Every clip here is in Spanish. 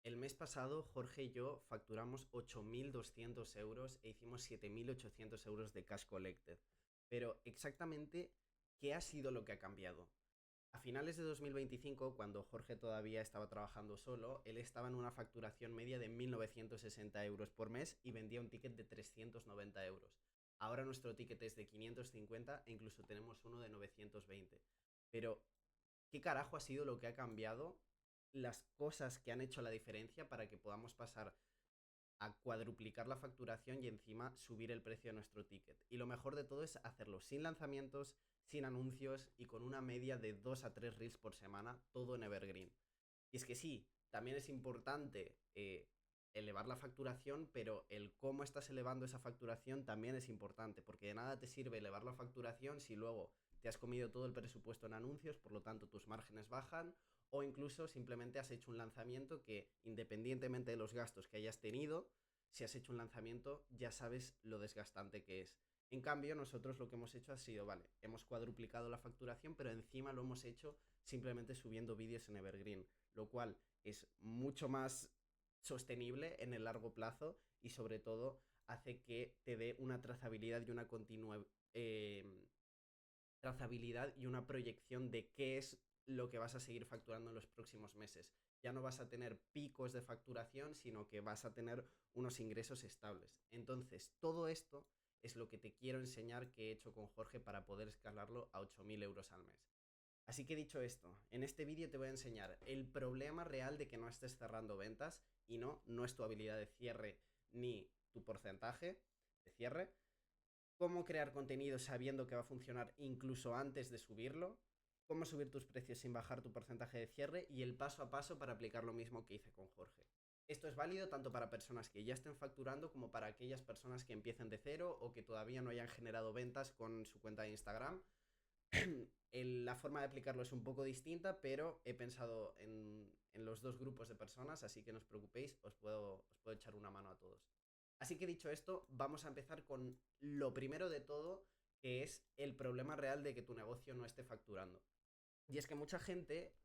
El mes pasado, Jorge y yo facturamos 8.200 euros e hicimos 7.800 euros de cash collected. Pero exactamente, ¿qué ha sido lo que ha cambiado? A finales de 2025, cuando Jorge todavía estaba trabajando solo, él estaba en una facturación media de 1.960 euros por mes y vendía un ticket de 390 euros. Ahora nuestro ticket es de 550 e incluso tenemos uno de 920. Pero, ¿qué carajo ha sido lo que ha cambiado? Las cosas que han hecho la diferencia para que podamos pasar a cuadruplicar la facturación y encima subir el precio de nuestro ticket. Y lo mejor de todo es hacerlo sin lanzamientos, sin anuncios y con una media de 2 a 3 reels por semana, todo en Evergreen. Y es que sí, también es importante elevar la facturación, pero el cómo estás elevando esa facturación también es importante, porque de nada te sirve elevar la facturación si luego te has comido todo el presupuesto en anuncios, por lo tanto tus márgenes bajan, o incluso simplemente has hecho un lanzamiento que, independientemente de los gastos que hayas tenido, si has hecho un lanzamiento ya sabes lo desgastante que es. En cambio, nosotros lo que hemos hecho ha sido, vale, hemos cuadruplicado la facturación, pero encima lo hemos hecho simplemente subiendo vídeos en Evergreen, lo cual es mucho más sostenible en el largo plazo y sobre todo hace que te dé una trazabilidad y una continua trazabilidad y una proyección de qué es lo que vas a seguir facturando en los próximos meses. Ya no vas a tener picos de facturación, sino que vas a tener unos ingresos estables. Entonces, todo esto es lo que te quiero enseñar que he hecho con Jorge para poder escalarlo a 8.000 euros al mes. Así que dicho esto, en este vídeo te voy a enseñar el problema real de que no estés cerrando ventas y no es tu habilidad de cierre ni tu porcentaje de cierre, cómo crear contenido sabiendo que va a funcionar incluso antes de subirlo, cómo subir tus precios sin bajar tu porcentaje de cierre y el paso a paso para aplicar lo mismo que hice con Jorge. Esto es válido tanto para personas que ya estén facturando como para aquellas personas que empiecen de cero o que todavía no hayan generado ventas con su cuenta de Instagram. La forma de aplicarlo es un poco distinta, pero he pensado en los dos grupos de personas, así que no os preocupéis, os puedo echar una mano a todos. Así que dicho esto, vamos a empezar con lo primero de todo, que es el problema real de que tu negocio no esté facturando. Y es que mucha gente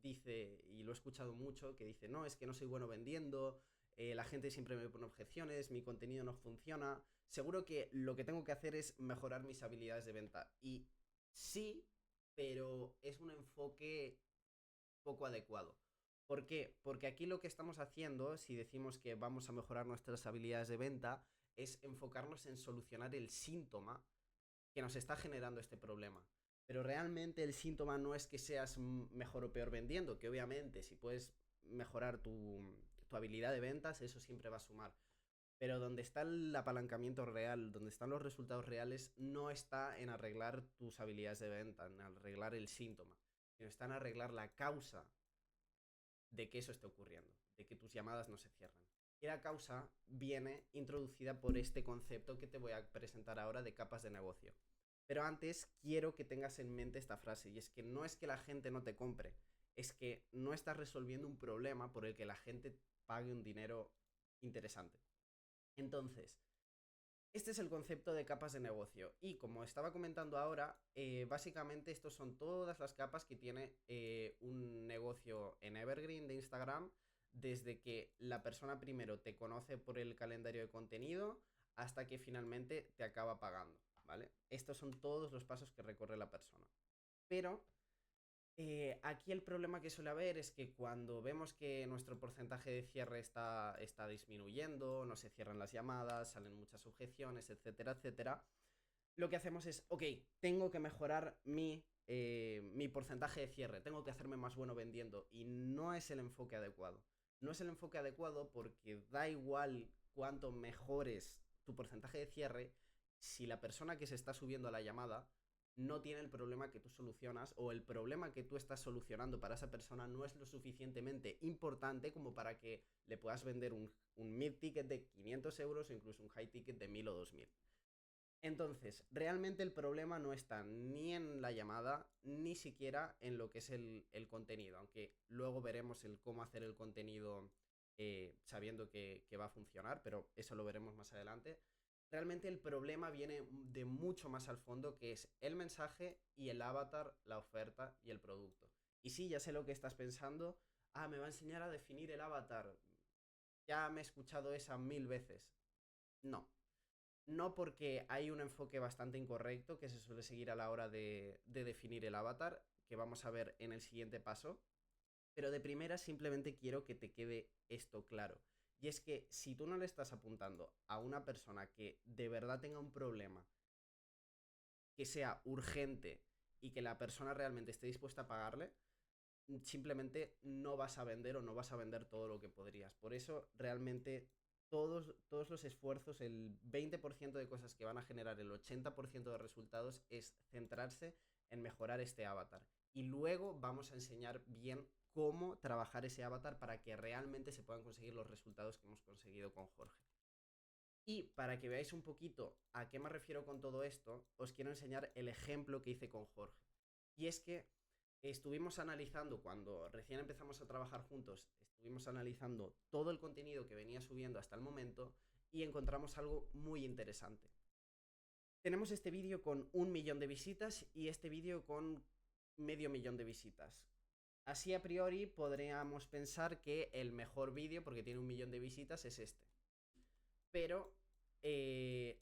dice, y lo he escuchado mucho, que dice, no, es que no soy bueno vendiendo, la gente siempre me pone objeciones, mi contenido no funciona. Seguro que lo que tengo que hacer es mejorar mis habilidades de venta. Y sí, pero es un enfoque poco adecuado. ¿Por qué? Porque aquí lo que estamos haciendo, si decimos que vamos a mejorar nuestras habilidades de venta, es enfocarnos en solucionar el síntoma que nos está generando este problema. Pero realmente el síntoma no es que seas mejor o peor vendiendo, que obviamente si puedes mejorar tu habilidad de ventas, eso siempre va a sumar. Pero donde está el apalancamiento real, donde están los resultados reales, no está en arreglar tus habilidades de venta, en arreglar el síntoma, sino está en arreglar la causa de que eso esté ocurriendo, de que tus llamadas no se cierran. Y la causa viene introducida por este concepto que te voy a presentar ahora de capas de negocio. Pero antes quiero que tengas en mente esta frase, y es que no es que la gente no te compre, es que no estás resolviendo un problema por el que la gente pague un dinero interesante. Entonces, este es el concepto de capas de negocio y como estaba comentando ahora, básicamente estos son todas las capas que tiene un negocio en Evergreen de Instagram, desde que la persona primero te conoce por el calendario de contenido hasta que finalmente te acaba pagando, ¿vale? Estos son todos los pasos que recorre la persona. Pero aquí el problema que suele haber es que cuando vemos que nuestro porcentaje de cierre está disminuyendo, no se cierran las llamadas, salen muchas objeciones, etcétera, etcétera, lo que hacemos es, ok, tengo que mejorar mi porcentaje de cierre, tengo que hacerme más bueno vendiendo y no es el enfoque adecuado. No es el enfoque adecuado porque da igual cuánto mejores tu porcentaje de cierre si la persona que se está subiendo a la llamada no tiene el problema que tú solucionas o el problema que tú estás solucionando para esa persona no es lo suficientemente importante como para que le puedas vender un mid ticket de 500 euros o incluso un high ticket de 1000 o 2000. Entonces, realmente el problema no está ni en la llamada, ni siquiera en lo que es el contenido, aunque luego veremos el cómo hacer el contenido sabiendo que va a funcionar, pero eso lo veremos más adelante. Realmente el problema viene de mucho más al fondo, que es el mensaje y el avatar, la oferta y el producto. Y sí, ya sé lo que estás pensando. me va a enseñar a definir el avatar. Ya me he escuchado esa 1000 veces. No. No, porque hay un enfoque bastante incorrecto que se suele seguir a la hora de definir el avatar, que vamos a ver en el siguiente paso. Pero de primera simplemente quiero que te quede esto claro. Y es que si tú no le estás apuntando a una persona que de verdad tenga un problema, que sea urgente y que la persona realmente esté dispuesta a pagarle, simplemente no vas a vender o no vas a vender todo lo que podrías. Por eso realmente todos los esfuerzos, el 20% de cosas que van a generar el 80% de resultados es centrarse en mejorar este avatar. Y luego vamos a enseñar bien cómo trabajar ese avatar para que realmente se puedan conseguir los resultados que hemos conseguido con Jorge. Y para que veáis un poquito a qué me refiero con todo esto, os quiero enseñar el ejemplo que hice con Jorge. Y es que estuvimos analizando, cuando recién empezamos a trabajar juntos, estuvimos analizando todo el contenido que venía subiendo hasta el momento y encontramos algo muy interesante. Tenemos este vídeo con 1 millón de visitas y este vídeo con medio millón de visitas. Así a priori podríamos pensar que el mejor vídeo, porque tiene 1 millón de visitas, es este. Pero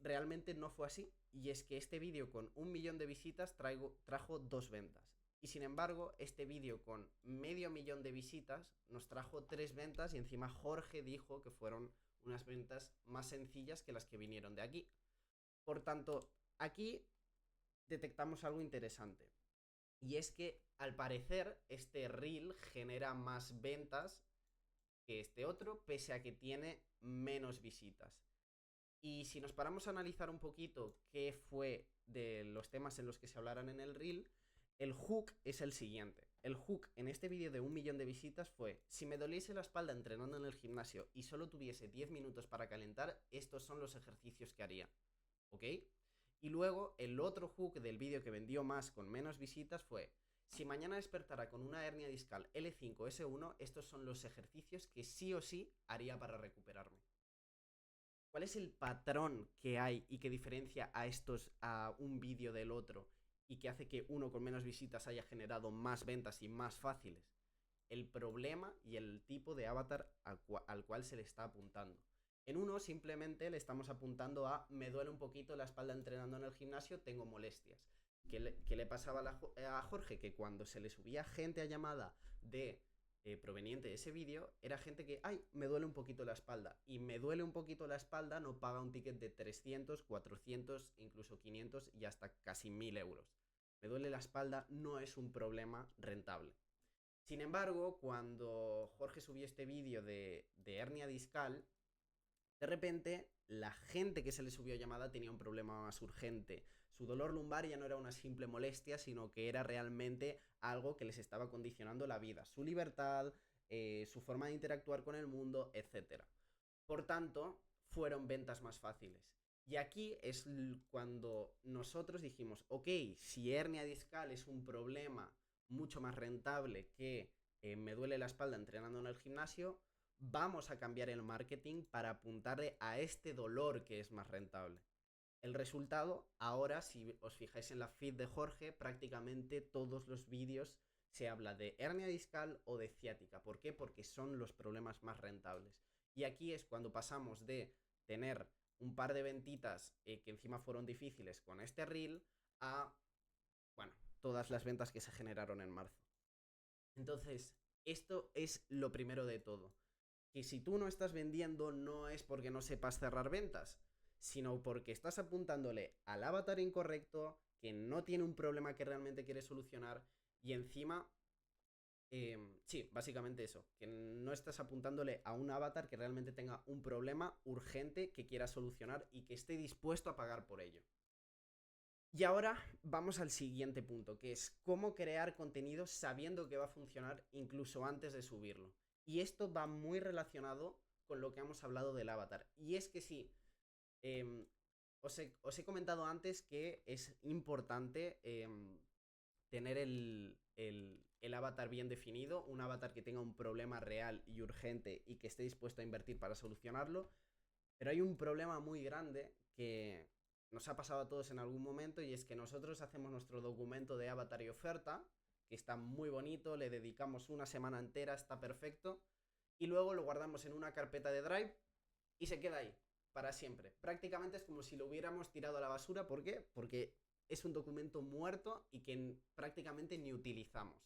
realmente no fue así. Y es que este vídeo con 1 millón de visitas trajo 2 ventas. Y sin embargo, este vídeo con medio millón de visitas nos trajo 3 ventas y encima Jorge dijo que fueron unas ventas más sencillas que las que vinieron de aquí. Por tanto, aquí detectamos algo interesante. Y es que al parecer este reel genera más ventas que este otro, pese a que tiene menos visitas. Y si nos paramos a analizar un poquito qué fue de los temas en los que se hablaran en el reel, el hook es el siguiente. El hook en este vídeo de 1 millón de visitas fue: si me doliese la espalda entrenando en el gimnasio y solo tuviese 10 minutos para calentar, estos son los ejercicios que haría. ¿Ok? Y luego el otro hook del vídeo que vendió más con menos visitas fue: si mañana despertara con una hernia discal L5-S1, estos son los ejercicios que sí o sí haría para recuperarme. ¿Cuál es el patrón que hay y que diferencia a estos a un vídeo del otro y que hace que uno con menos visitas haya generado más ventas y más fáciles? El problema y el tipo de avatar al cual se le está apuntando. En uno simplemente le estamos apuntando a: me duele un poquito la espalda entrenando en el gimnasio, tengo molestias. ¿Qué le pasaba a Jorge? Que cuando se le subía gente a llamada de proveniente de ese vídeo, era gente que, ay, me duele un poquito la espalda. Y me duele un poquito la espalda no paga un ticket de 300, 400, incluso 500 y hasta casi 1000 euros. Me duele la espalda no es un problema rentable. Sin embargo, cuando Jorge subió este vídeo de hernia discal, de repente la gente que se le subió llamada tenía un problema más urgente. Su dolor lumbar ya no era una simple molestia, sino que era realmente algo que les estaba condicionando la vida, su libertad, su forma de interactuar con el mundo, etc. Por tanto, fueron ventas más fáciles. Y aquí es cuando nosotros dijimos: ok, si hernia discal es un problema mucho más rentable que me duele la espalda entrenando en el gimnasio, vamos a cambiar el marketing para apuntarle a este dolor que es más rentable. El resultado, ahora, si os fijáis en la feed de Jorge, prácticamente todos los vídeos se habla de hernia discal o de ciática. ¿Por qué? Porque son los problemas más rentables. Y aquí es cuando pasamos de tener un par de ventitas que encima fueron difíciles con este reel a, bueno, todas las ventas que se generaron en marzo. Entonces, esto es lo primero de todo. Que si tú no estás vendiendo no es porque no sepas cerrar ventas, sino porque estás apuntándole al avatar incorrecto, que no tiene un problema que realmente quiere solucionar y encima, sí, básicamente eso, que no estás apuntándole a un avatar que realmente tenga un problema urgente que quiera solucionar y que esté dispuesto a pagar por ello. Y ahora vamos al siguiente punto, que es cómo crear contenido sabiendo que va a funcionar incluso antes de subirlo. Y esto va muy relacionado con lo que hemos hablado del avatar. Y es que sí, eh, os he comentado antes que es importante tener el avatar bien definido, un avatar que tenga un problema real y urgente y que esté dispuesto a invertir para solucionarlo. Pero hay un problema muy grande que nos ha pasado a todos en algún momento, y es que nosotros hacemos nuestro documento de avatar y oferta que está muy bonito, le dedicamos una semana entera, está perfecto, y luego lo guardamos en una carpeta de Drive y se queda ahí para siempre. Prácticamente es como si lo hubiéramos tirado a la basura. ¿Por qué? Porque es un documento muerto y que prácticamente ni utilizamos.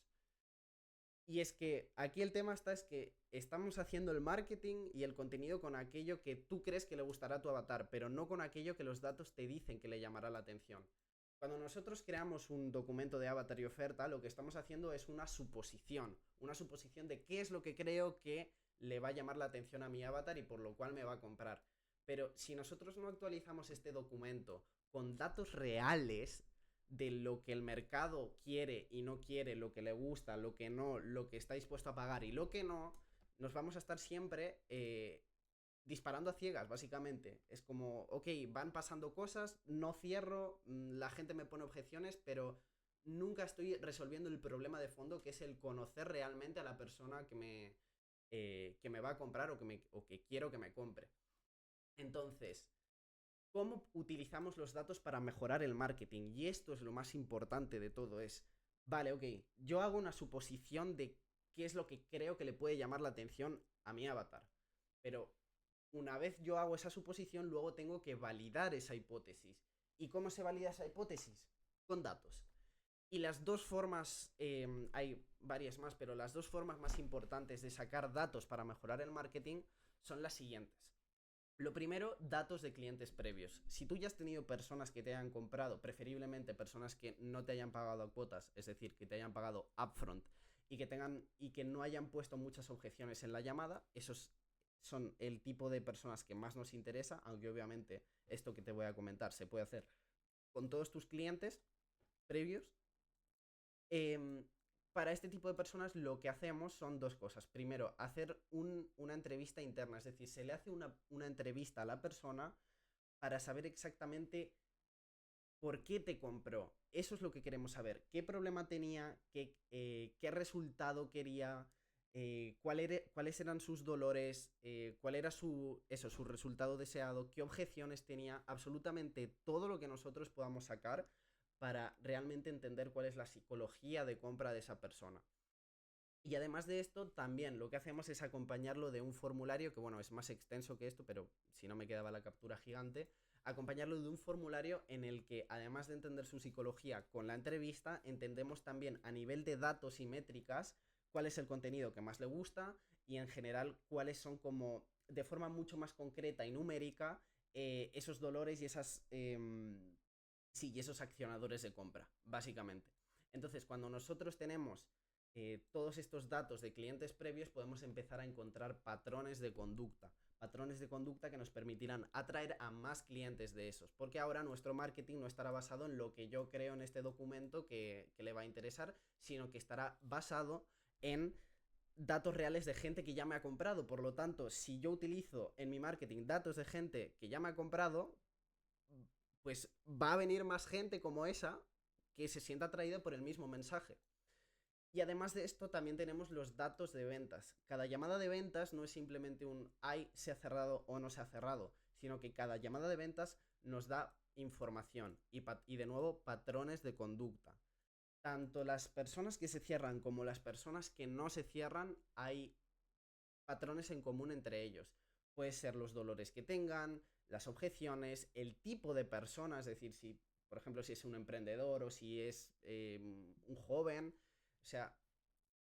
Y es que aquí el tema está es que estamos haciendo el marketing y el contenido con aquello que tú crees que le gustará a tu avatar, pero no con aquello que los datos te dicen que le llamará la atención. Cuando nosotros creamos un documento de avatar y oferta, lo que estamos haciendo es una suposición de qué es lo que creo que le va a llamar la atención a mi avatar y por lo cual me va a comprar. Pero si nosotros no actualizamos este documento con datos reales de lo que el mercado quiere y no quiere, lo que le gusta, lo que no, lo que está dispuesto a pagar y lo que no, nos vamos a estar siempre disparando a ciegas, básicamente. Es como, ok, van pasando cosas, no cierro, la gente me pone objeciones, pero nunca estoy resolviendo el problema de fondo, que es el conocer realmente a la persona que me va a comprar o que quiero que me compre. Entonces, ¿cómo utilizamos los datos para mejorar el marketing? Y esto es lo más importante de todo, es, vale, ok, yo hago una suposición de qué es lo que creo que le puede llamar la atención a mi avatar, pero una vez yo hago esa suposición, luego tengo que validar esa hipótesis. ¿Y cómo se valida esa hipótesis? Con datos. Y las dos formas, hay varias más, pero las dos formas más importantes de sacar datos para mejorar el marketing son las siguientes. Lo primero, datos de clientes previos. Si tú ya has tenido personas que te hayan comprado, preferiblemente personas que no te hayan pagado a cuotas, es decir, que te hayan pagado upfront y que no hayan puesto muchas objeciones en la llamada, esos son el tipo de personas que más nos interesa, aunque obviamente esto que te voy a comentar se puede hacer con todos tus clientes previos. Eh, para este tipo de personas lo que hacemos son dos cosas. Primero, hacer una entrevista interna, es decir, se le hace una entrevista a la persona para saber exactamente por qué te compró. Eso es lo que queremos saber. ¿Qué problema tenía? ¿Qué resultado quería? ¿Cuáles eran sus dolores? ¿Cuál era su resultado deseado? ¿Qué objeciones tenía? Absolutamente todo lo que nosotros podamos sacar para realmente entender cuál es la psicología de compra de esa persona. Y además de esto, también lo que hacemos es acompañarlo de un formulario que, bueno, es más extenso que esto, pero si no me quedaba la captura gigante, acompañarlo de un formulario en el que, además de entender su psicología con la entrevista, entendemos también a nivel de datos y métricas cuál es el contenido que más le gusta y en general cuáles son como de forma mucho más concreta y numérica esos dolores y sí, y esos accionadores de compra, básicamente. Entonces, cuando nosotros tenemos todos estos datos de clientes previos, podemos empezar a encontrar patrones de conducta. Patrones de conducta que nos permitirán atraer a más clientes de esos. Porque ahora nuestro marketing no estará basado en lo que yo creo en este documento que le va a interesar, sino que estará basado en datos reales de gente que ya me ha comprado. Por lo tanto, si yo utilizo en mi marketing datos de gente que ya me ha comprado, pues va a venir más gente como esa que se sienta atraída por el mismo mensaje. Y además de esto también tenemos los datos de ventas. Cada llamada de ventas no es simplemente un ay, se ha cerrado o no se ha cerrado, sino que cada llamada de ventas nos da información y de nuevo patrones de conducta. Tanto las personas que se cierran como las personas que no se cierran, hay patrones en común entre ellos. Puede ser los dolores que tengan, las objeciones, el tipo de persona, es decir, si, por ejemplo, si es un emprendedor o si es un joven. O sea,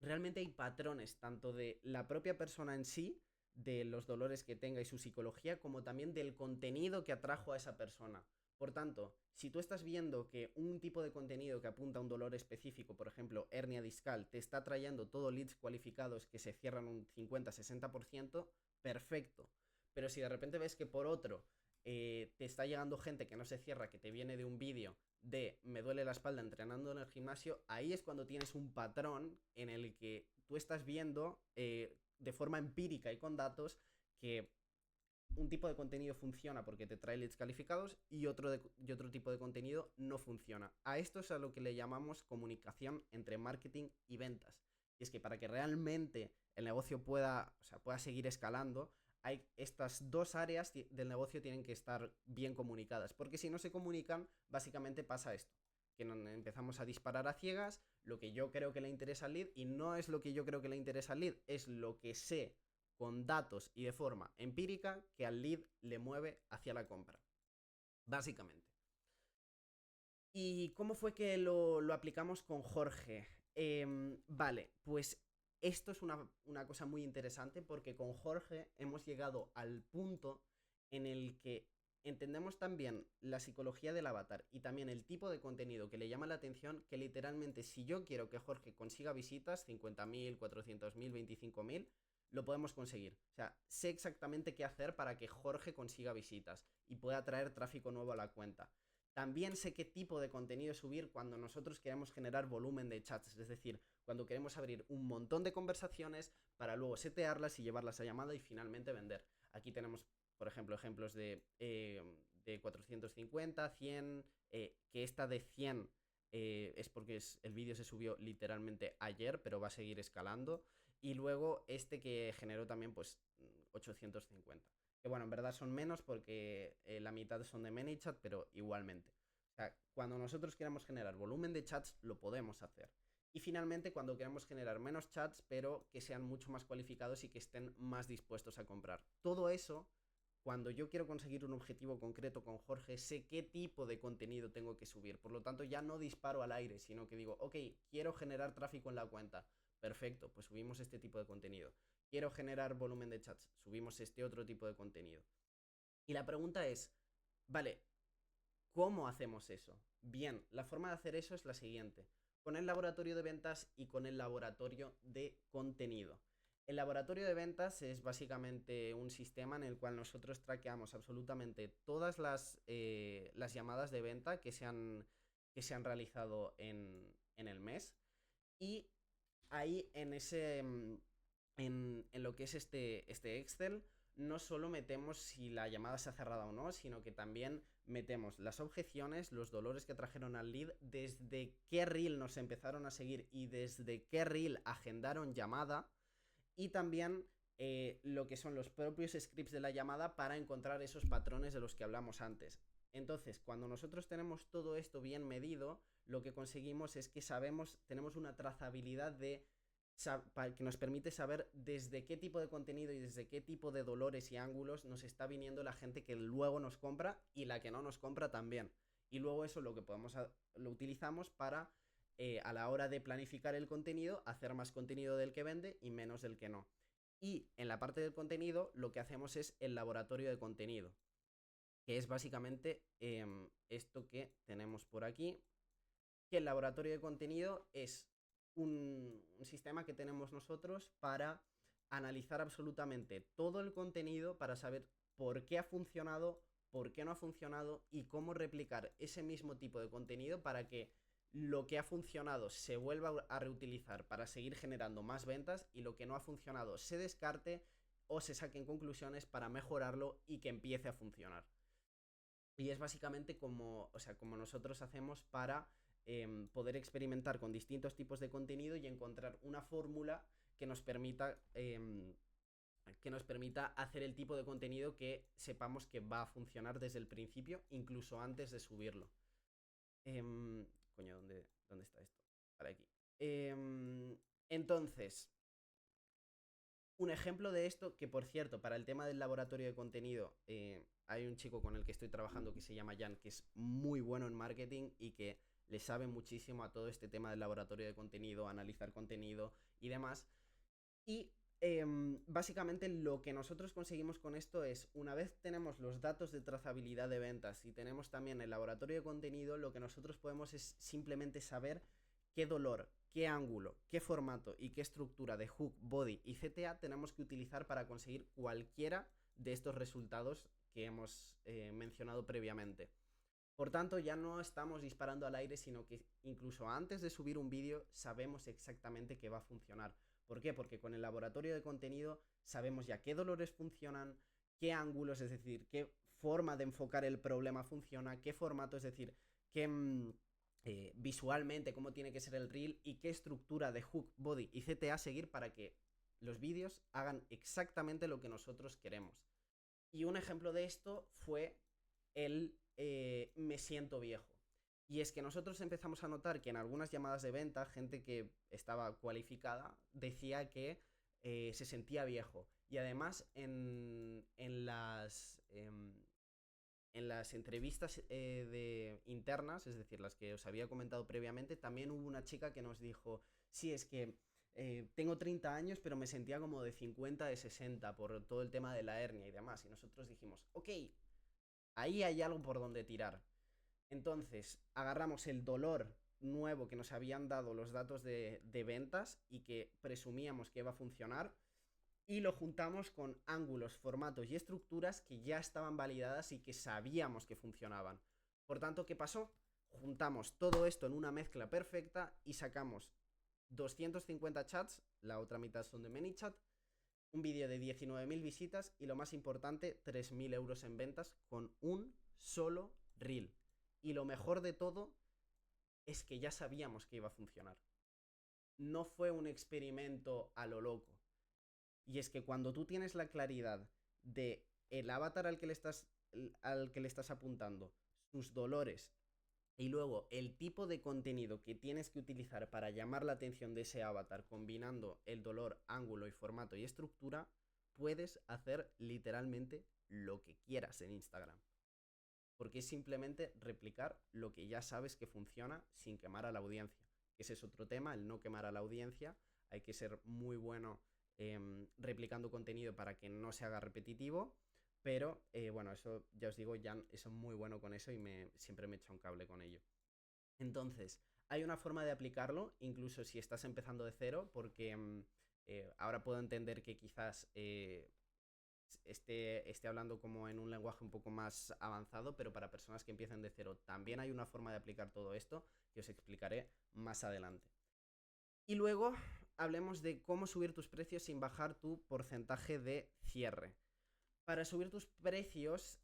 realmente hay patrones tanto de la propia persona en sí, de los dolores que tenga y su psicología, como también del contenido que atrajo a esa persona. Por tanto, si tú estás viendo que un tipo de contenido que apunta a un dolor específico, por ejemplo, hernia discal, te está trayendo todo leads cualificados que se cierran un 50-60%, perfecto. Pero si de repente ves que por otro te está llegando gente que no se cierra, que te viene de un vídeo de me duele la espalda entrenando en el gimnasio, ahí es cuando tienes un patrón en el que tú estás viendo de forma empírica y con datos que un tipo de contenido funciona porque te trae leads calificados y otro tipo de contenido no funciona. A esto es a lo que le llamamos comunicación entre marketing y ventas. Y es que para que realmente el negocio pueda seguir escalando, estas dos áreas del negocio tienen que estar bien comunicadas. Porque si no se comunican, básicamente pasa esto. empezamos a disparar a ciegas lo que yo creo que le interesa al lead, y no es lo que yo creo que le interesa al lead, es lo que sé con datos y de forma empírica que al lead le mueve hacia la compra, básicamente. ¿Y cómo fue que lo aplicamos con Jorge? Vale, pues esto es una cosa muy interesante porque con Jorge hemos llegado al punto en el que entendemos también la psicología del avatar y también el tipo de contenido que le llama la atención, que literalmente si yo quiero que Jorge consiga visitas, 50.000, 400.000, 25.000, lo podemos conseguir. O sea, sé exactamente qué hacer para que Jorge consiga visitas y pueda traer tráfico nuevo a la cuenta. También sé qué tipo de contenido subir cuando nosotros queremos generar volumen de chats, es decir, cuando queremos abrir un montón de conversaciones para luego setearlas y llevarlas a llamada y finalmente vender. Aquí tenemos, por ejemplo, ejemplos de 450, 100, que esta de 100 es porque el vídeo se subió literalmente ayer, pero va a seguir escalando. Y luego este que generó también pues 850. Que bueno, en verdad son menos porque la mitad son de ManyChat, pero igualmente. O sea, cuando nosotros queramos generar volumen de chats, lo podemos hacer. Y finalmente, cuando queramos generar menos chats, pero que sean mucho más cualificados y que estén más dispuestos a comprar. Todo eso, cuando yo quiero conseguir un objetivo concreto con Jorge, sé qué tipo de contenido tengo que subir. Por lo tanto, ya no disparo al aire, sino que digo, ok, quiero generar tráfico en la cuenta. Perfecto, pues subimos este tipo de contenido. Quiero generar volumen de chats, subimos este otro tipo de contenido. Y la pregunta es, vale, ¿cómo hacemos eso? Bien, la forma de hacer eso es la siguiente, con el laboratorio de ventas y con el laboratorio de contenido. El laboratorio de ventas es básicamente un sistema en el cual nosotros traqueamos absolutamente todas las llamadas de venta que se han realizado en el mes, y ahí en lo que es este Excel, no solo metemos si la llamada se ha cerrado o no, sino que también metemos las objeciones, los dolores que trajeron al lead, desde qué reel nos empezaron a seguir y desde qué reel agendaron llamada, y también lo que son los propios scripts de la llamada para encontrar esos patrones de los que hablamos antes. Entonces, cuando nosotros tenemos todo esto bien medido, lo que conseguimos es que tenemos una trazabilidad que nos permite saber desde qué tipo de contenido y desde qué tipo de dolores y ángulos nos está viniendo la gente que luego nos compra y la que no nos compra también. Y luego eso lo utilizamos para, a la hora de planificar el contenido, hacer más contenido del que vende y menos del que no. Y en la parte del contenido lo que hacemos es el laboratorio de contenido, que es básicamente esto que tenemos por aquí, que el laboratorio de contenido es un sistema que tenemos nosotros para analizar absolutamente todo el contenido para saber por qué ha funcionado, por qué no ha funcionado y cómo replicar ese mismo tipo de contenido para que lo que ha funcionado se vuelva a reutilizar para seguir generando más ventas y lo que no ha funcionado se descarte o se saquen conclusiones para mejorarlo y que empiece a funcionar. Y es básicamente como nosotros hacemos para poder experimentar con distintos tipos de contenido y encontrar una fórmula que nos permita hacer el tipo de contenido que sepamos que va a funcionar desde el principio, incluso antes de subirlo. Coño, ¿dónde está esto? Para aquí. Entonces, un ejemplo de esto, que por cierto, para el tema del laboratorio de contenido, hay un chico con el que estoy trabajando que se llama Jan, que es muy bueno en marketing y que le sabe muchísimo a todo este tema del laboratorio de contenido, analizar contenido y demás. Y básicamente lo que nosotros conseguimos con esto es, una vez tenemos los datos de trazabilidad de ventas y tenemos también el laboratorio de contenido, lo que nosotros podemos es simplemente saber qué dolor, qué ángulo, qué formato y qué estructura de hook, body y CTA tenemos que utilizar para conseguir cualquiera de estos resultados que hemos mencionado previamente. Por tanto, ya no estamos disparando al aire, sino que incluso antes de subir un vídeo sabemos exactamente qué va a funcionar. ¿Por qué? Porque con el laboratorio de contenido sabemos ya qué dolores funcionan, qué ángulos, es decir, qué forma de enfocar el problema funciona, qué formato, es decir, qué visualmente cómo tiene que ser el reel y qué estructura de hook, body y CTA seguir para que los vídeos hagan exactamente lo que nosotros queremos. Y un ejemplo de esto fue el me siento viejo. Y es que nosotros empezamos a notar que en algunas llamadas de venta, gente que estaba cualificada decía que se sentía viejo. Y además en las entrevistas internas, es decir, las que os había comentado previamente, también hubo una chica que nos dijo, sí, es que tengo 30 años, pero me sentía como de 50, de 60 por todo el tema de la hernia y demás. Y nosotros dijimos, ok, ahí hay algo por donde tirar. Entonces, agarramos el dolor nuevo que nos habían dado los datos de ventas y que presumíamos que iba a funcionar y lo juntamos con ángulos, formatos y estructuras que ya estaban validadas y que sabíamos que funcionaban. Por tanto, ¿qué pasó? Juntamos todo esto en una mezcla perfecta y sacamos 250 chats, la otra mitad son de ManyChat, un vídeo de 19.000 visitas y lo más importante, 3.000 euros en ventas con un solo reel. Y lo mejor de todo es que ya sabíamos que iba a funcionar. No fue un experimento a lo loco. Y es que cuando tú tienes la claridad de el avatar al que le estás apuntando, sus dolores y luego el tipo de contenido que tienes que utilizar para llamar la atención de ese avatar, combinando el dolor, ángulo y formato y estructura, puedes hacer literalmente lo que quieras en Instagram. Porque es simplemente replicar lo que ya sabes que funciona sin quemar a la audiencia. Ese es otro tema, el no quemar a la audiencia. Hay que ser muy bueno replicando contenido para que no se haga repetitivo. Pero bueno, eso ya os digo, ya soy muy bueno con eso y siempre me echa un cable con ello. Entonces, hay una forma de aplicarlo, incluso si estás empezando de cero, porque ahora puedo entender que quizás esté hablando como en un lenguaje un poco más avanzado, pero para personas que empiecen de cero también hay una forma de aplicar todo esto que os explicaré más adelante. Y luego hablemos de cómo subir tus precios sin bajar tu porcentaje de cierre. Para subir tus precios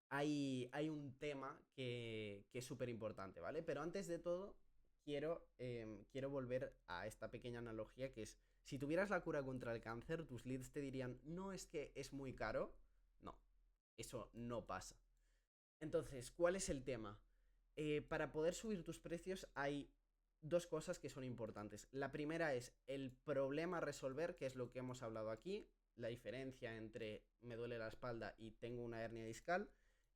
hay un tema que es súper importante, ¿vale? Pero antes de todo, quiero volver a esta pequeña analogía que es, si tuvieras la cura contra el cáncer, tus leads te dirían, no es que es muy caro. No, eso no pasa. Entonces, ¿cuál es el tema? Para poder subir tus precios hay dos cosas que son importantes. La primera es el problema a resolver, que es lo que hemos hablado aquí, la diferencia entre me duele la espalda y tengo una hernia discal.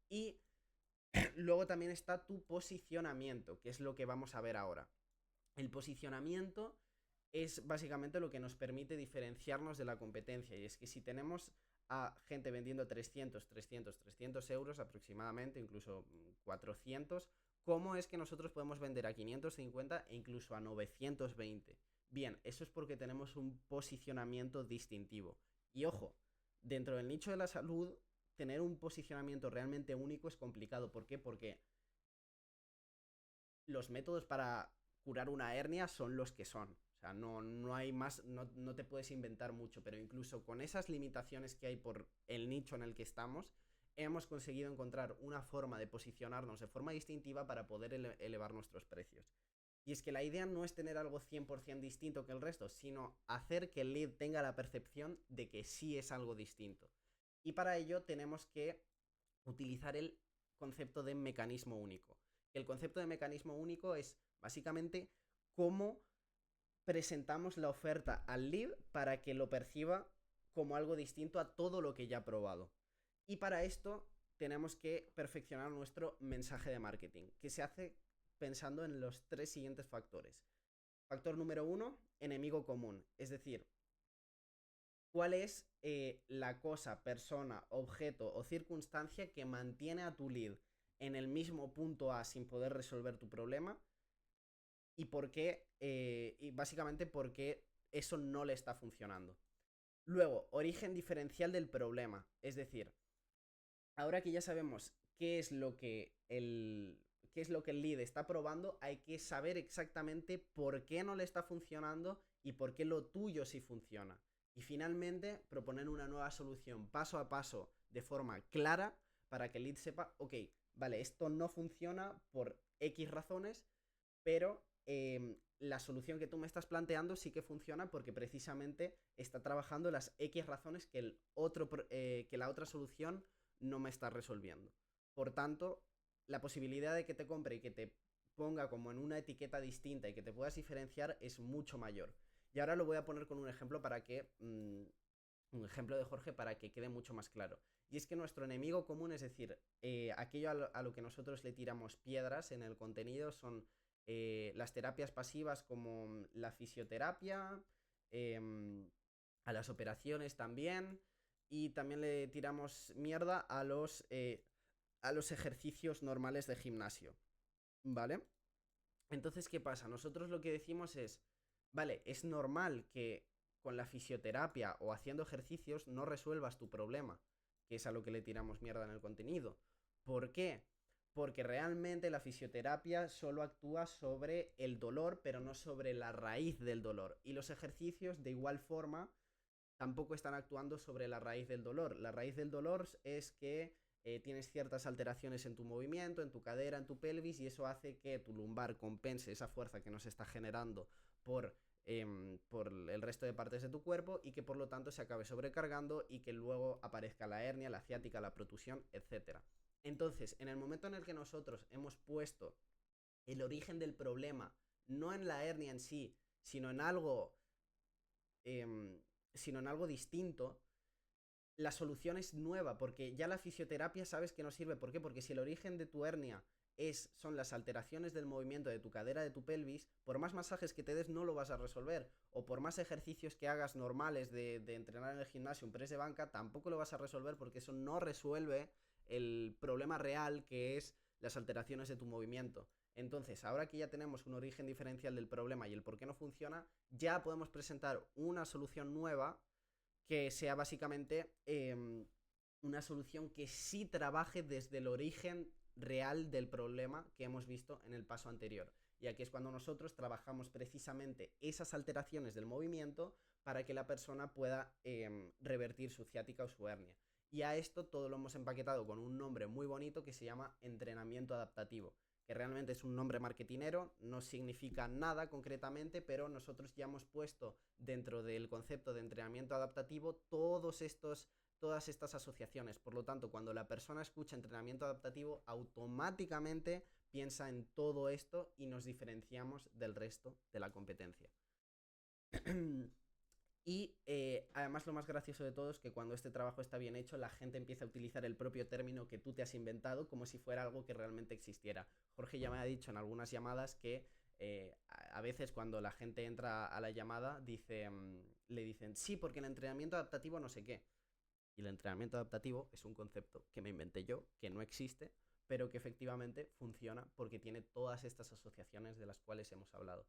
Y luego también está tu posicionamiento, que es lo que vamos a ver ahora. El posicionamiento es básicamente lo que nos permite diferenciarnos de la competencia. Y es que si tenemos a gente vendiendo 300 euros aproximadamente, incluso 400, ¿cómo es que nosotros podemos vender a 550 e incluso a 920? Bien, eso es porque tenemos un posicionamiento distintivo. Y ojo, dentro del nicho de la salud, tener un posicionamiento realmente único es complicado. ¿Por qué? Porque los métodos para curar una hernia son los que son. O sea, no hay más, no te puedes inventar mucho, pero incluso con esas limitaciones que hay por el nicho en el que estamos, hemos conseguido encontrar una forma de posicionarnos de forma distintiva para poder elevar nuestros precios. Y es que la idea no es tener algo 100% distinto que el resto, sino hacer que el lead tenga la percepción de que sí es algo distinto. Y para ello tenemos que utilizar el concepto de mecanismo único. El concepto de mecanismo único es básicamente cómo presentamos la oferta al lead para que lo perciba como algo distinto a todo lo que ya ha probado. Y para esto tenemos que perfeccionar nuestro mensaje de marketing, que se hace pensando en los tres siguientes factores. Factor número 1, enemigo común. Es decir, ¿cuál es la cosa, persona, objeto o circunstancia que mantiene a tu lead en el mismo punto A sin poder resolver tu problema? Y por qué, y básicamente por qué eso no le está funcionando. Luego, origen diferencial del problema. Es decir, ahora que ya sabemos qué es lo que el lead está probando, hay que saber exactamente por qué no le está funcionando y por qué lo tuyo sí funciona. Y finalmente, proponer una nueva solución paso a paso de forma clara para que el lead sepa, ok, vale, esto no funciona por X razones, pero la solución que tú me estás planteando sí que funciona porque precisamente está trabajando las X razones que la otra solución no me está resolviendo. Por tanto, la posibilidad de que te compre y que te ponga como en una etiqueta distinta y que te puedas diferenciar es mucho mayor. Y ahora lo voy a poner con un ejemplo para que... un ejemplo de Jorge para que quede mucho más claro. Y es que nuestro enemigo común, es decir, aquello a lo que nosotros le tiramos piedras en el contenido son las terapias pasivas como la fisioterapia, eh, a las operaciones también, y también le tiramos mierda a los ejercicios normales de gimnasio, ¿vale? Entonces, ¿qué pasa? Nosotros lo que decimos es, vale, es normal que con la fisioterapia o haciendo ejercicios no resuelvas tu problema, que es a lo que le tiramos mierda en el contenido. ¿Por qué? Porque realmente la fisioterapia solo actúa sobre el dolor, pero no sobre la raíz del dolor. Y los ejercicios, de igual forma, tampoco están actuando sobre la raíz del dolor. La raíz del dolor es que tienes ciertas alteraciones en tu movimiento, en tu cadera, en tu pelvis, y eso hace que tu lumbar compense esa fuerza que nos está generando por, por el resto de partes de tu cuerpo y que por lo tanto se acabe sobrecargando y que luego aparezca la hernia, la ciática, la protusión, etcétera. Entonces, en el momento en el que nosotros hemos puesto el origen del problema, no en la hernia en sí, sino en algo eh, sino en algo distinto, la solución es nueva, porque ya la fisioterapia sabes que no sirve. ¿Por qué? Porque si el origen de tu hernia son las alteraciones del movimiento de tu cadera, de tu pelvis, por más masajes que te des no lo vas a resolver. O por más ejercicios que hagas normales de entrenar en el gimnasio, un press de banca, tampoco lo vas a resolver porque eso no resuelve el problema real que es las alteraciones de tu movimiento. Entonces, ahora que ya tenemos un origen diferencial del problema y el por qué no funciona, ya podemos presentar una solución nueva que sea básicamente una solución que sí trabaje desde el origen real del problema que hemos visto en el paso anterior. Y aquí es cuando nosotros trabajamos precisamente esas alteraciones del movimiento para que la persona pueda revertir su ciática o su hernia. Y a esto todo lo hemos empaquetado con un nombre muy bonito que se llama entrenamiento adaptativo, que realmente es un nombre marketinero, no significa nada concretamente, pero nosotros ya hemos puesto dentro del concepto de entrenamiento adaptativo todas estas asociaciones. Por lo tanto, cuando la persona escucha entrenamiento adaptativo, automáticamente piensa en todo esto y nos diferenciamos del resto de la competencia. Y además lo más gracioso de todo es que cuando este trabajo está bien hecho, la gente empieza a utilizar el propio término que tú te has inventado como si fuera algo que realmente existiera. Jorge ya me ha dicho en algunas llamadas que a veces cuando la gente entra a la llamada le dicen, sí, porque el entrenamiento adaptativo no sé qué. Y el entrenamiento adaptativo es un concepto que me inventé yo, que no existe, pero que efectivamente funciona porque tiene todas estas asociaciones de las cuales hemos hablado.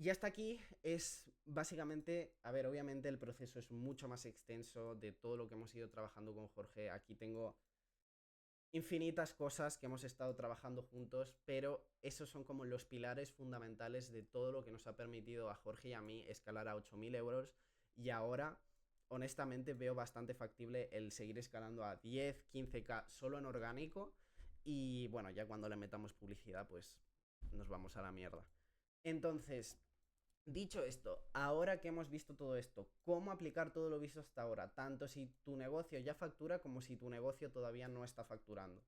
Y hasta aquí es básicamente, a ver, obviamente el proceso es mucho más extenso de todo lo que hemos ido trabajando con Jorge. Aquí tengo infinitas cosas que hemos estado trabajando juntos, pero esos son como los pilares fundamentales de todo lo que nos ha permitido a Jorge y a mí escalar a 8.000 euros. Y ahora, honestamente, veo bastante factible el seguir escalando a 10, 15K solo en orgánico. Y bueno, ya cuando le metamos publicidad, pues nos vamos a la mierda. Entonces, dicho esto, ahora que hemos visto todo esto, ¿cómo aplicar todo lo visto hasta ahora? Tanto si tu negocio ya factura como si tu negocio todavía no está facturando.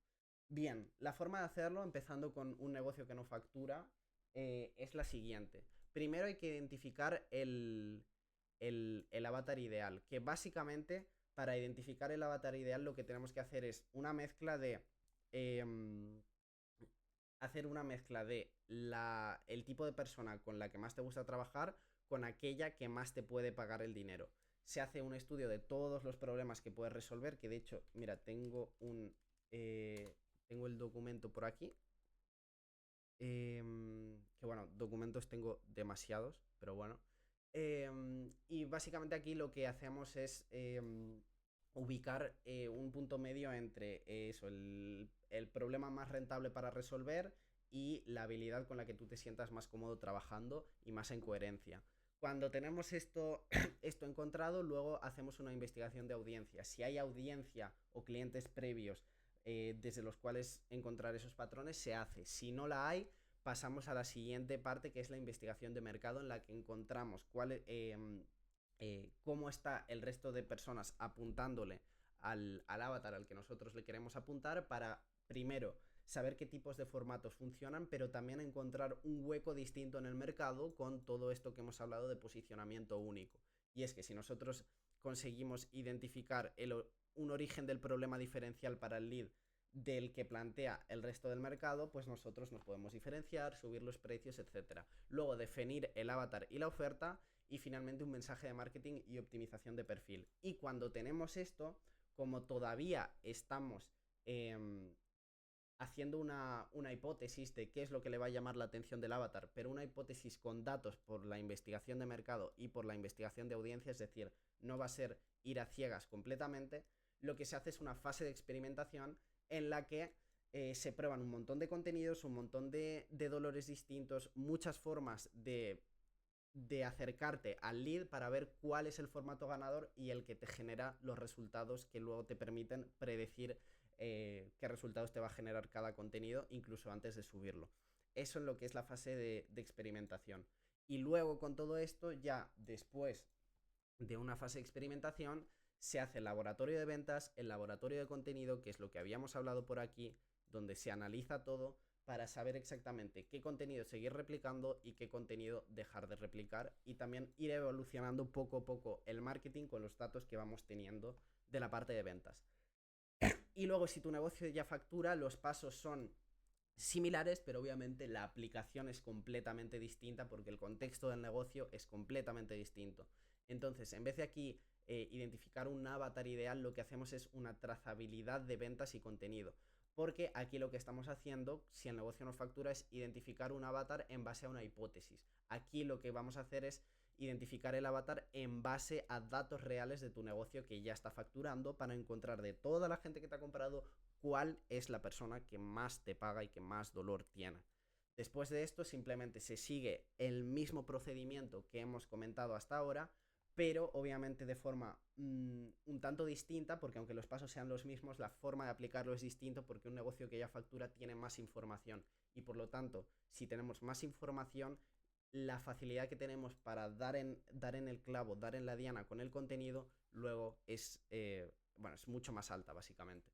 Bien, la forma de hacerlo, empezando con un negocio que no factura, es la siguiente. Primero hay que identificar el avatar ideal, que básicamente para identificar el avatar ideal lo que tenemos que hacer es una mezcla de... em, hacer una mezcla de el tipo de persona con la que más te gusta trabajar con aquella que más te puede pagar el dinero. Se hace un estudio de todos los problemas que puedes resolver, que de hecho, mira, tengo el documento por aquí. Que bueno, documentos tengo demasiados, pero bueno. Y básicamente aquí lo que hacemos es ubicar un punto medio entre eso, el problema más rentable para resolver y la habilidad con la que tú te sientas más cómodo trabajando y más en coherencia. Cuando tenemos esto encontrado, luego hacemos una investigación de audiencia. Si hay audiencia o clientes previos desde los cuales encontrar esos patrones, se hace. Si no la hay, pasamos a la siguiente parte, que es la investigación de mercado, en la que encontramos cómo está el resto de personas apuntándole al avatar al que nosotros le queremos apuntar para primero, saber qué tipos de formatos funcionan, pero también encontrar un hueco distinto en el mercado con todo esto que hemos hablado de posicionamiento único. Y es que si nosotros conseguimos identificar un origen del problema diferencial para el lead del que plantea el resto del mercado, pues nosotros nos podemos diferenciar, subir los precios, etcétera. Luego definir el avatar y la oferta y finalmente un mensaje de marketing y optimización de perfil. Y cuando tenemos esto, como todavía estamos haciendo una hipótesis de qué es lo que le va a llamar la atención del avatar, pero una hipótesis con datos por la investigación de mercado y por la investigación de audiencia, es decir, no va a ser ir a ciegas completamente, lo que se hace es una fase de experimentación en la que se prueban un montón de contenidos, un montón de dolores distintos, muchas formas de acercarte al lead para ver cuál es el formato ganador y el que te genera los resultados que luego te permiten predecir qué resultados te va a generar cada contenido, incluso antes de subirlo. Eso es lo que es la fase de experimentación. Y luego con todo esto, ya después de una fase de experimentación, se hace el laboratorio de ventas, el laboratorio de contenido, que es lo que habíamos hablado por aquí, donde se analiza todo para saber exactamente qué contenido seguir replicando y qué contenido dejar de replicar, y también ir evolucionando poco a poco el marketing con los datos que vamos teniendo de la parte de ventas. Y luego, si tu negocio ya factura, los pasos son similares, pero obviamente la aplicación es completamente distinta porque el contexto del negocio es completamente distinto. Entonces, en vez de aquí identificar un avatar ideal, lo que hacemos es una trazabilidad de ventas y contenido. Porque aquí lo que estamos haciendo, si el negocio nos factura, es identificar un avatar en base a una hipótesis. Aquí lo que vamos a hacer es identificar el avatar en base a datos reales de tu negocio que ya está facturando, para encontrar de toda la gente que te ha comprado cuál es la persona que más te paga y que más dolor tiene. Después de esto simplemente se sigue el mismo procedimiento que hemos comentado hasta ahora, pero obviamente de forma un tanto distinta, porque aunque los pasos sean los mismos, la forma de aplicarlo es distinto, porque un negocio que ya factura tiene más información y por lo tanto, si tenemos más información, la facilidad que tenemos para dar en el clavo, dar en la diana con el contenido, luego es mucho más alta básicamente.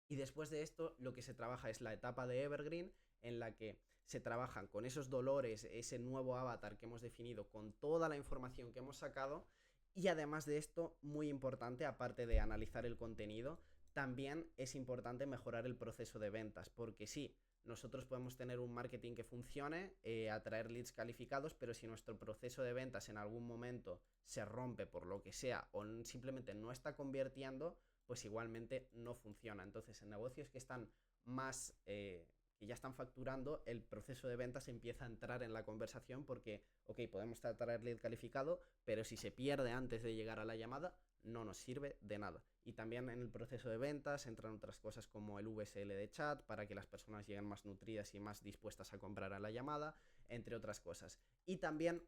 Y después de esto, lo que se trabaja es la etapa de Evergreen, en la que se trabajan con esos dolores, ese nuevo avatar que hemos definido, con toda la información que hemos sacado. Y además de esto, muy importante, aparte de analizar el contenido, también es importante mejorar el proceso de ventas, porque sí, nosotros podemos tener un marketing que funcione, atraer leads calificados, pero si nuestro proceso de ventas en algún momento se rompe por lo que sea o simplemente no está convirtiendo, pues igualmente no funciona. Entonces, en negocios que están más, que ya están facturando, el proceso de ventas empieza a entrar en la conversación porque, ok, podemos tratar lead calificado, pero si se pierde antes de llegar a la llamada, no nos sirve de nada. Y también en el proceso de ventas entran otras cosas como el VSL de chat para que las personas lleguen más nutridas y más dispuestas a comprar a la llamada, entre otras cosas. Y también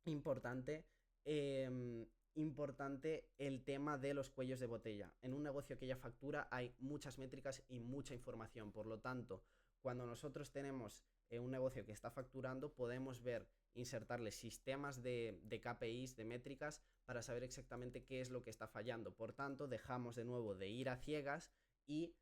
importante, importante el tema de los cuellos de botella. En un negocio que ya factura hay muchas métricas y mucha información. Por lo tanto, cuando nosotros tenemos un negocio que está facturando, podemos ver, insertarle sistemas de KPIs, de métricas, para saber exactamente qué es lo que está fallando. Por tanto, dejamos de nuevo de ir a ciegas y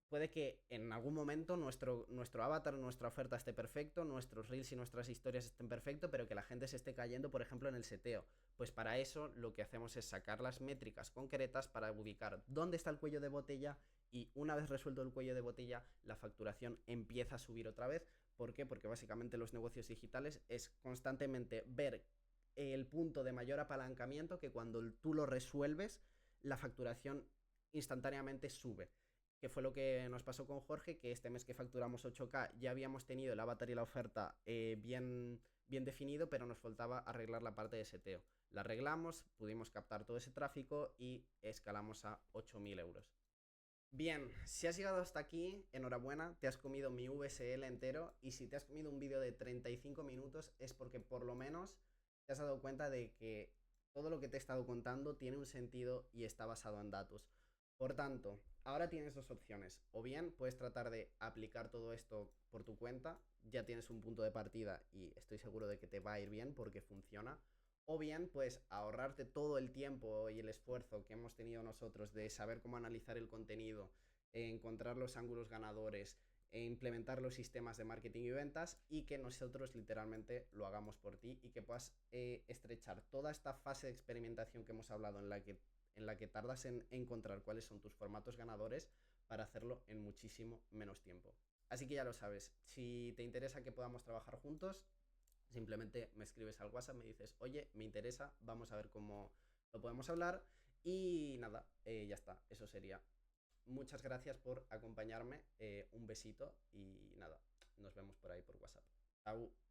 puede que en algún momento nuestro avatar, nuestra oferta esté perfecto, nuestros reels y nuestras historias estén perfectos, pero que la gente se esté cayendo, por ejemplo, en el seteo. Pues para eso lo que hacemos es sacar las métricas concretas para ubicar dónde está el cuello de botella, y una vez resuelto el cuello de botella, la facturación empieza a subir otra vez. ¿Por qué? Porque básicamente los negocios digitales es constantemente ver el punto de mayor apalancamiento, que cuando tú lo resuelves, la facturación instantáneamente sube. Que fue lo que nos pasó con Jorge, que este mes que facturamos 8K ya habíamos tenido el avatar y la oferta bien definido, pero nos faltaba arreglar la parte de seteo. La arreglamos, pudimos captar todo ese tráfico y escalamos a 8.000 euros. Bien, si has llegado hasta aquí, enhorabuena, te has comido mi VSL entero, y si te has comido un vídeo de 35 minutos es porque por lo menos te has dado cuenta de que todo lo que te he estado contando tiene un sentido y está basado en datos. Por tanto, ahora tienes dos opciones. O bien puedes tratar de aplicar todo esto por tu cuenta, ya tienes un punto de partida y estoy seguro de que te va a ir bien porque funciona. O bien puedes ahorrarte todo el tiempo y el esfuerzo que hemos tenido nosotros de saber cómo analizar el contenido encontrar los ángulos ganadores, e implementar los sistemas de marketing y ventas, y que nosotros literalmente lo hagamos por ti y que puedas estrechar toda esta fase de experimentación que hemos hablado en la que tardas en encontrar cuáles son tus formatos ganadores para hacerlo en muchísimo menos tiempo. Así que ya lo sabes, si te interesa que podamos trabajar juntos, simplemente me escribes al WhatsApp, me dices, oye, me interesa, vamos a ver cómo lo podemos hablar y nada, ya está, eso sería. Muchas gracias por acompañarme, un besito y nada, nos vemos por ahí por WhatsApp. Chao.